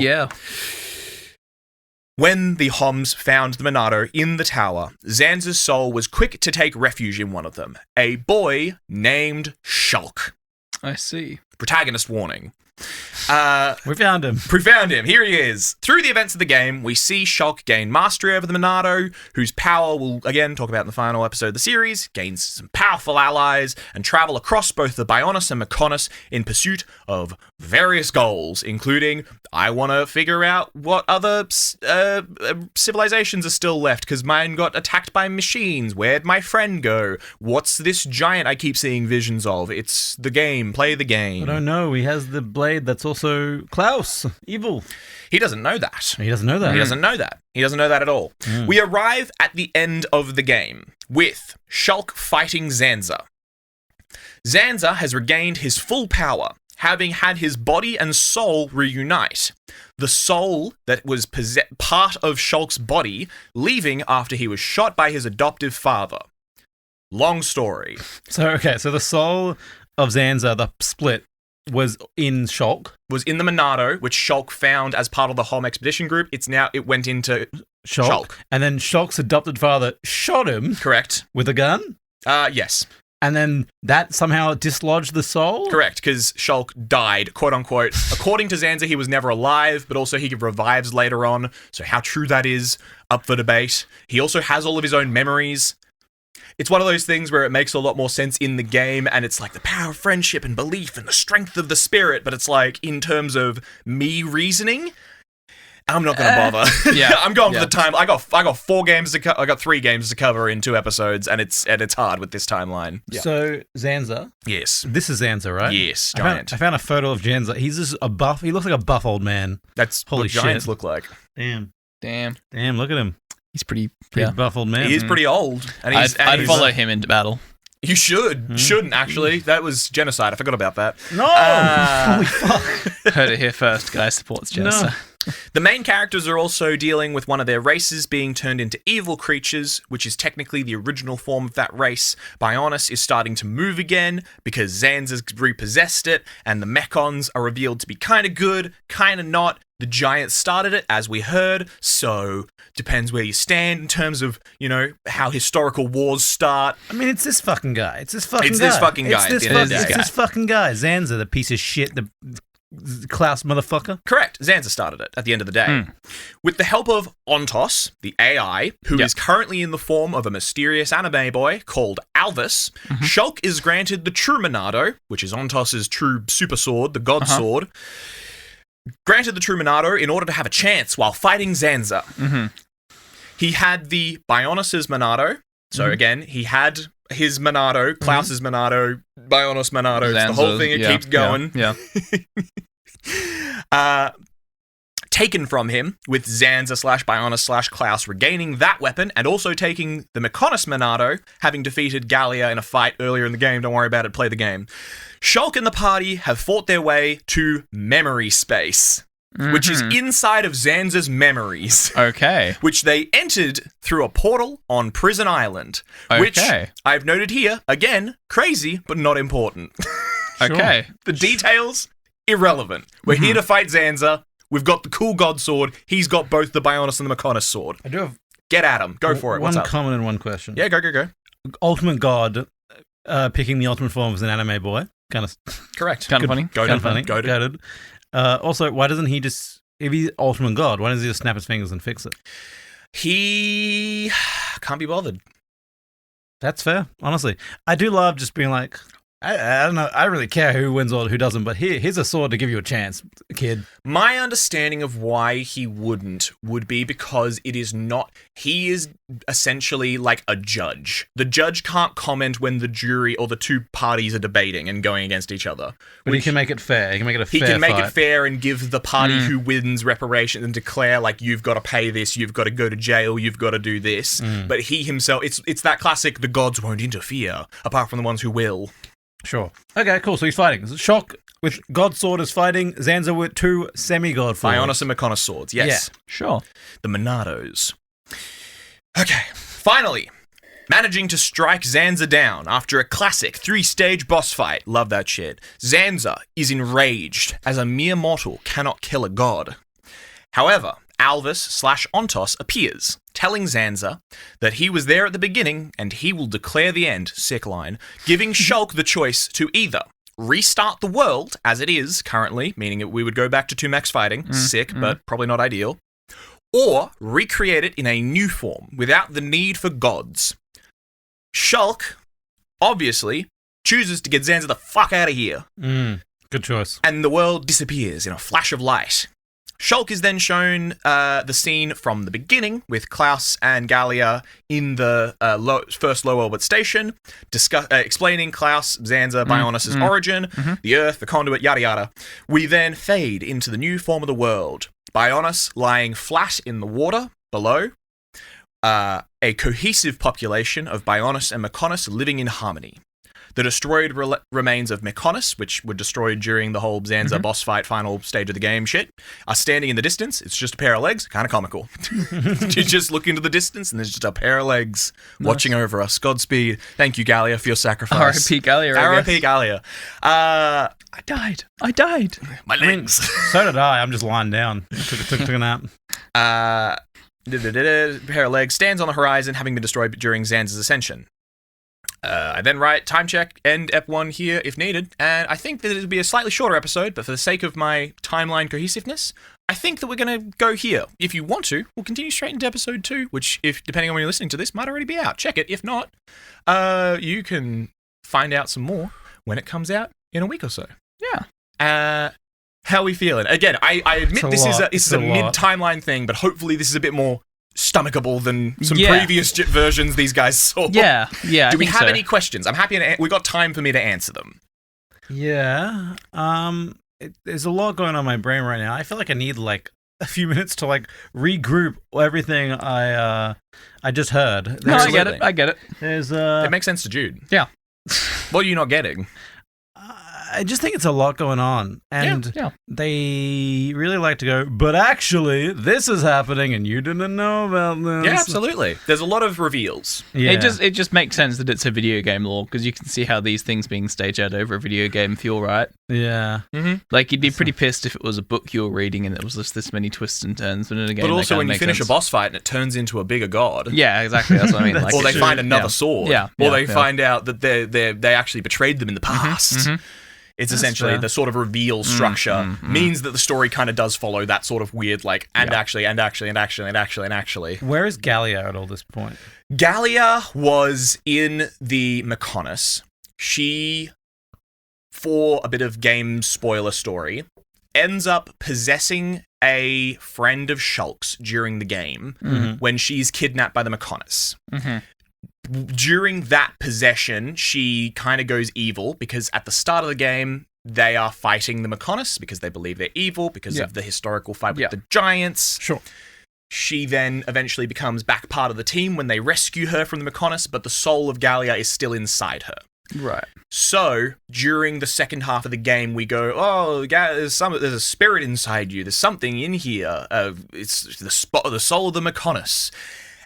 When the Homs found the Monado in the tower, Zanza's soul was quick to take refuge in one of them, a boy named Shulk.
I see.
Protagonist warning.
We found him.
Here he is. Through the events of the game, we see Shulk gain mastery over the Monado, whose power we'll, again, talk about in the final episode of the series, gains some powerful allies, and travel across both the Bionis and Mechonis in pursuit of various goals, including, I want to figure out what other civilizations are still left, because mine got attacked by machines. Where'd my friend go? What's this giant I keep seeing visions of? It's the game. Play the game.
I don't know. He has the blade that's also Klaus, evil.
He doesn't know that.
He doesn't know that.
He doesn't know that. He doesn't know that at all. We arrive at the end of the game with Shulk fighting Zanza. Zanza has regained his full power, having had his body and soul reunite. The soul that was part of Shulk's body leaving after he was shot by his adoptive father. Long story.
So the soul of Zanza, the split, was in Shulk.
Was in the Monado, which Shulk found as part of the Hom expedition group. It went into Shulk.
And then Shulk's adopted father shot him.
Correct.
With a gun?
Yes.
And then that somehow dislodged the soul?
Correct, because Shulk died, quote unquote. According to Zanza, he was never alive, but also he revives later on. So how true that is, up for debate. He also has all of his own memories. It's one of those things where it makes a lot more sense in the game, and it's like the power of friendship and belief and the strength of the spirit, but it's like, in terms of me reasoning, I'm not going to bother. I'm going for the time. I got 4 games to I got 3 games to cover in 2 episodes, and it's hard with this timeline. Yeah.
So Zanza.
Yes.
This is Zanza, right?
Yes, giant.
I found a photo of Zanza. He's just a buff. He looks like a buff old man.
That's
holy
what
shit.
giants look like.
Damn.
Look
at him.
He's pretty
buff old man.
He is pretty old. And
I'd follow him into battle.
You should. Shouldn't, actually. That was genocide. I forgot about that.
No! Holy fuck.
Heard it here first. Guy supports genocide.
No. The main characters are also dealing with one of their races being turned into evil creatures, which is technically the original form of that race. Bionis is starting to move again because Zanza's repossessed it, and the Mechons are revealed to be kind of good, kind of not. The giants started it, as we heard, so depends where you stand in terms of, how historical wars start.
I mean, it's this fucking guy. It's this fucking guy.
It's this fucking guy.
It's this fucking guy. Zanza, the piece of shit, the Klaus motherfucker.
Correct. Zanza started it at the end of the day. With the help of Ontos, the AI, who is currently in the form of a mysterious anime boy called Alvis, Shulk is granted the True Monado, which is Ontos's true super sword, the God Sword. Granted the True Monado in order to have a chance while fighting Zanza. He had the Bionis' Monado. So again, he had his Monado, Klaus's Monado, Bionis Monado. It's the whole thing, it keeps going.
Yeah.
Taken from him, with Zanza/Bionis/Klaus regaining that weapon, and also taking the Mechonis Monado, having defeated Gallia in a fight earlier in the game. Don't worry about it, play the game. Shulk and the party have fought their way to memory space, which is inside of Zanza's memories.
Okay.
Which they entered through a portal on Prison Island. Which I've noted here, again, crazy, but not important.
Okay.
The details, irrelevant. We're here to fight Zanza. We've got the cool God Sword. He's got both the Bionis and the Mechonis Sword.
I do have
Get at him. Go for it. What's
one
up?
comment and one question.
Yeah, go.
Ultimate God picking the ultimate form as an anime boy. Kind of
Correct. Kind of funny.
Goated. Also, why doesn't he just, if he's Ultimate God, why doesn't he just snap his fingers and fix it?
He can't be bothered.
That's fair, honestly. I do love just being like, I don't know, I don't really care who wins or who doesn't, but here's a sword to give you a chance, kid.
My understanding of why he wouldn't would be because he is essentially like a judge. The judge can't comment when the jury or the two parties are debating and going against each other.
But he can make it fair. He can make it a fair
He can make
fight.
it fair and give the party who wins reparations and declare, like, you've got to pay this, you've got to go to jail, you've got to do this. But he himself, it's that classic, the gods won't interfere, apart from the ones who will.
Sure. Okay, cool. So he's fighting. Shulk with God Sword is fighting Zanza with two semi-God forms.
Bionis and Mechonis swords, yes.
Yeah, sure.
The Monados. Okay, finally, managing to strike Zanza down after a classic 3-stage boss fight. Love that shit. Zanza is enraged, as a mere mortal cannot kill a god. However, Alvis/Ontos appears, telling Zanza that he was there at the beginning and he will declare the end, sick line, giving Shulk the choice to either restart the world as it is currently, meaning we would go back to 2 mechs fighting, sick, but probably not ideal, or recreate it in a new form without the need for gods. Shulk, obviously, chooses to get Zanza the fuck out of here.
Good choice.
And the world disappears in a flash of light. Shulk is then shown the scene from the beginning with Klaus and Gallia in the first low orbit station, explaining Klaus, Zanza, Bionis' origin, the Earth, the conduit, yada yada. We then fade into the new form of the world. Bionis lying flat in the water below, a cohesive population of Bionis and Mechonis living in harmony. The destroyed remains of Mechonis, which were destroyed during the whole Zanza boss fight final stage of the game shit, are standing in the distance. It's just a pair of legs. Kind of comical. You just look into the distance and there's just a pair of legs watching over us. Godspeed. Thank you, Gallia, for your sacrifice.
R.I.P. Gallia.
R.I.P. Gallia.
I died.
My legs.
So did I. I'm just lying down. Took a nap.
Pair of legs stands on the horizon, having been destroyed during Zanza's ascension. I then write time check, end Ep 1 here if needed, and I think that it'll be a slightly shorter episode, but for the sake of my timeline cohesiveness, I think that we're going to go here. If you want to, we'll continue straight into episode 2, which, if depending on when you're listening to this, might already be out. Check it. If not, you can find out some more when it comes out in a week or so.
Yeah.
How are we feeling? Again, I admit this is a mid-timeline thing, but hopefully this is a bit more stomachable than some previous versions these guys saw.
Yeah.
Do we have any questions? I'm happy we got time for me to answer them.
Yeah. There's a lot going on in my brain right now. I feel like I need like a few minutes to like regroup everything I just heard.
No, I get it.
There's
It makes sense to Jude.
Yeah.
What are you not getting?
I just think it's a lot going on, and
Yeah.
they really like to go, but actually, this is happening, and you didn't know about this.
Yeah, absolutely. There's a lot of reveals.
Yeah.
It just makes sense that it's a video game lore, because you can see how these things being staged out over a video game feel right.
Yeah.
Like, you'd be pretty pissed if it was a book you're reading and there was just this many twists and turns, but in a game,
But
that
also,
kinda
when you
makes
finish
sense.
a boss fight and it turns into a bigger god.
Yeah, exactly. That's what I mean. Like,
Or they
it's-
find another
yeah.
sword.
Yeah.
Or
yeah,
they
yeah.
find out that they actually betrayed them in the past. It's
That's
essentially
fair.
the sort of reveal structure means that the story kind of does follow that sort of weird, like, actually.
Where is Gallia at all this point?
Gallia was in the Mechonis. She, for a bit of game spoiler story, ends up possessing a friend of Shulk's during the game when she's kidnapped by the Mechonis. During that possession, she kind of goes evil because at the start of the game, they are fighting the Mechonis because they believe they're evil because of the historical fight with the giants.
Sure.
She then eventually becomes back part of the team when they rescue her from the Mechonis, but the soul of Gallia is still inside her.
Right.
So, during the second half of the game, we go, oh, there's a spirit inside you. There's something in here. It's the soul of the Mechonis.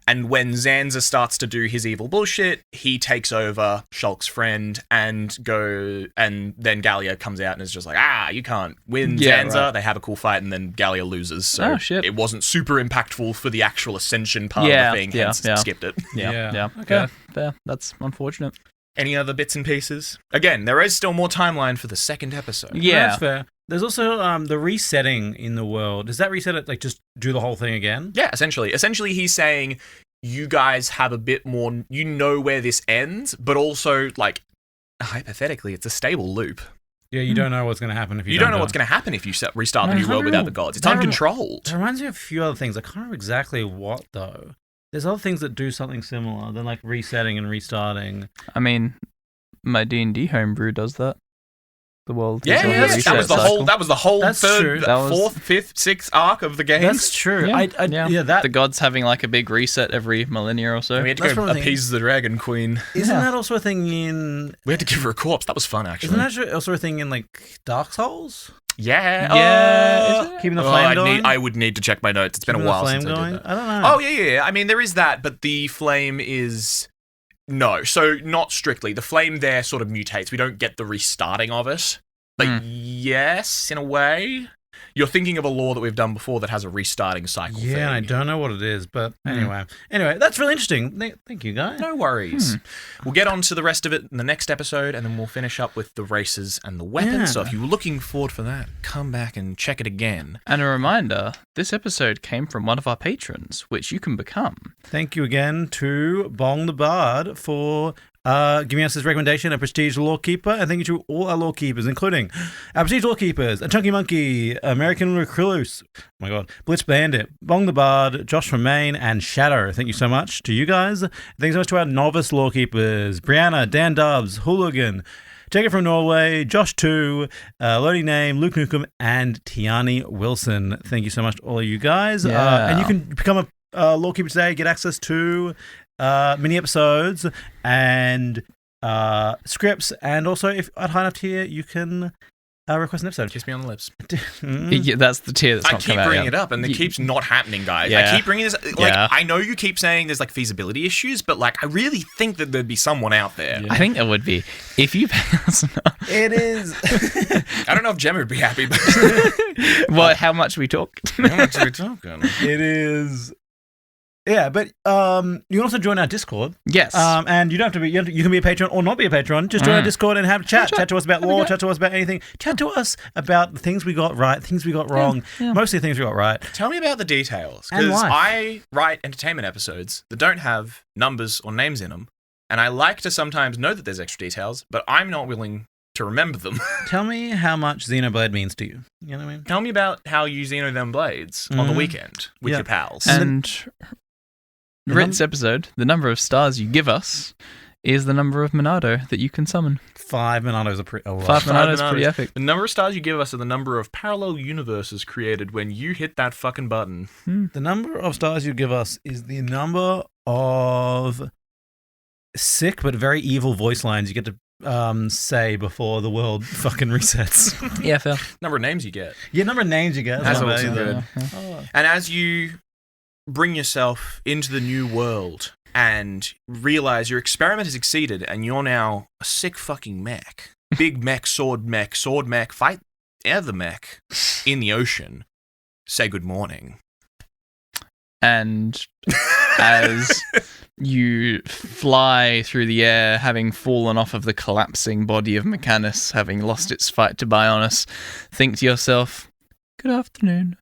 And when Zanza starts to do his evil bullshit, he takes over Shulk's friend and then Gallia comes out and is just like, you can't win Zanza.
Right.
They have a cool fight and then Gallia loses. So
Oh, shit.
it wasn't super impactful for the actual ascension part
Yeah,
of the thing,
yeah,
hence
yeah.
skipped it.
Yeah.
Okay.
Fair. That's unfortunate.
Any other bits and pieces? Again, there is still more timeline for the second episode.
Yeah.
That's fair. There's also the resetting in the world. Does that reset it, like, just do the whole thing again?
Yeah, essentially. Essentially, he's saying you guys have a bit more, you know where this ends, but also, like, hypothetically, it's a stable loop.
Yeah, you don't know what's going to happen if you
You don't know what's going to happen if you restart the
No,
new world without the gods. It's uncontrolled.
That reminds me of a few other things. I can't remember exactly what, though. There's other things that do something similar than, like, resetting and restarting.
I mean, my D&D homebrew does that. The world.
Yeah,
is on a
that
reset
was the
cycle.
whole. That was the whole
That's true.
third,
That was-
fourth, fifth, sixth arc of the game.
That's true.
Yeah.
That
The gods having like a big reset every millennia or so.
we had to
That's
go
one of the
appease the Dragon Queen.
isn't
Yeah.
that also a thing in?
We had to give her a corpse. That was fun, actually.
Isn't that also a thing in, like, Dark Souls?
Yeah.
Yeah, is it?
Keeping the flame going.
I would need to check my notes. It's been
Keeping
a while
the flame
since I
going.
did that.
I don't know.
Oh, yeah. I mean, there is that, but the flame is... No, so not strictly. The flame there sort of mutates. We don't get the restarting of it. But yes, in a way. You're thinking of a lore that we've done before that has a restarting cycle thing.
Yeah, I don't know what it is, but anyway, that's really interesting. Thank you, guys.
No worries. We'll get on to the rest of it in the next episode, and then we'll finish up with the races and the weapons.
Yeah.
So if you were looking forward for that, come back and check it again.
And a reminder, this episode came from one of our patrons, which you can become.
Thank you again to Bong the Bard for giving us this recommendation, a prestige lawkeeper, and thank you to all our lawkeepers, including our prestige lawkeepers, a Chunky Monkey, American Recluse, oh my god, Blitz Bandit, Bong the Bard, Josh from Maine, and Shadow. Thank you so much to you guys. Thanks so much to our novice lawkeepers, Brianna, Dan Dubs, Hooligan, Jacob from Norway, Josh 2, Loading Name, Luke Newcomb, and Tiani Wilson. Thank you so much to all of you guys.
Yeah.
And you can become a lawkeeper today, get access to mini episodes and scripts, and also if at high enough tier, you can request an episode.
Kiss me on the lips.
Yeah, that's the tier that's
I
not
keep
come out
bringing
yet.
it up, and it keeps not happening, guys.
Yeah.
I keep bringing this. Like,
Yeah.
I know you keep saying there's like feasibility issues, but like, I really think that there'd be someone out there.
I think there would be. If you pay us enough.
It is.
I don't know if Gemma would be happy, but
Well, how much we talk?
how much are we talking?
It is. Yeah, but you can also join our Discord.
Yes.
And you don't have to be. You can be a patron or not be a patron. Just join our Discord and have a chat. Chat to us about lore. Chat to us about anything. Chat to us about the things we got right, things we got wrong. Mostly things we got right.
Tell me about the details,
And
because
life.
I write entertainment episodes that don't have numbers or names in them, and I like to sometimes know that there's extra details, but I'm not willing to remember them.
Tell me how much Xenoblade means to you. You know what I mean?
Tell me about how you Xeno them blades on the weekend with
Yeah.
your pals.
and Rit's episode, the number of stars you give us is the number of Monado that you can summon.
5 Monados are pretty. Oh, wow.
5 Monado is
Monados.
pretty epic.
The number of stars you give us are the number of parallel universes created when you hit that fucking button.
The number of stars you give us is the number of sick but very evil voice lines you get to say before the world fucking resets.
Yeah, fair.
Number of names you get.
Yeah, number of names you get.
That's
not
also
bad.
good. And as you bring yourself into the new world and realize your experiment has succeeded and you're now a sick fucking mech. Big mech, sword mech, fight other mech in the ocean. Say good morning.
And as you fly through the air, having fallen off of the collapsing body of Mechanus, having lost its fight to Bionis, think to yourself, good afternoon.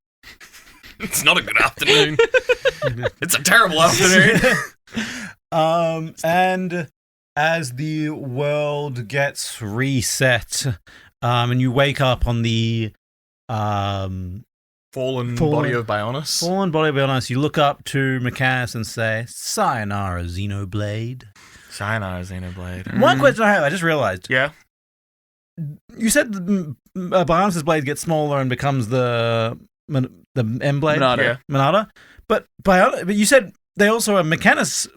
It's not a good afternoon. It's a terrible afternoon.
And as the world gets reset, and you wake up on the
Fallen body of Bionis.
You look up to Mechanus and say, "Sayonara, Xenoblade."
Sayonara, Xenoblade.
One question I have, I just realized.
Yeah.
You said Bionis' blade gets smaller and becomes the M blade?
Monada.
Yeah.
Monada? But you said they also are Mechanus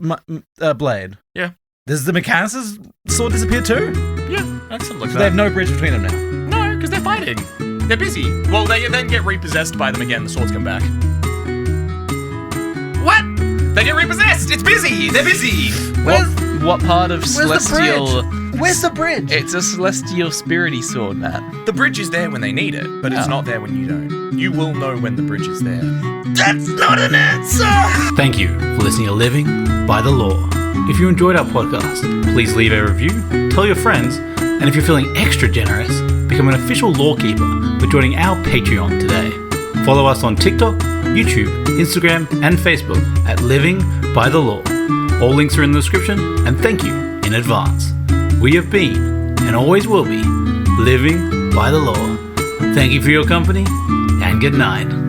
blade.
Yeah.
Does the Mechanus' sword disappear too?
Yeah, that's something like
So
that.
they have no bridge between them now?
No, because they're fighting. They're busy. Well, they then get repossessed by them again. The swords come back. What? They get repossessed. It's busy. They're busy.
What part of celestial...
Where's the bridge?
It's a celestial spirity sword, Matt.
The bridge is there when they need it, but it's not there when you don't. You will know when the bridge is there.
That's not an answer! Thank you for listening to Living by the Law. If you enjoyed our podcast, please leave a review, tell your friends, and if you're feeling extra generous, become an official lawkeeper by joining our Patreon today. Follow us on TikTok, YouTube, Instagram, and Facebook at Living by the Law. All links are in the description, and thank you in advance. We have been, and always will be, living by the law. Thank you for your company, and good night.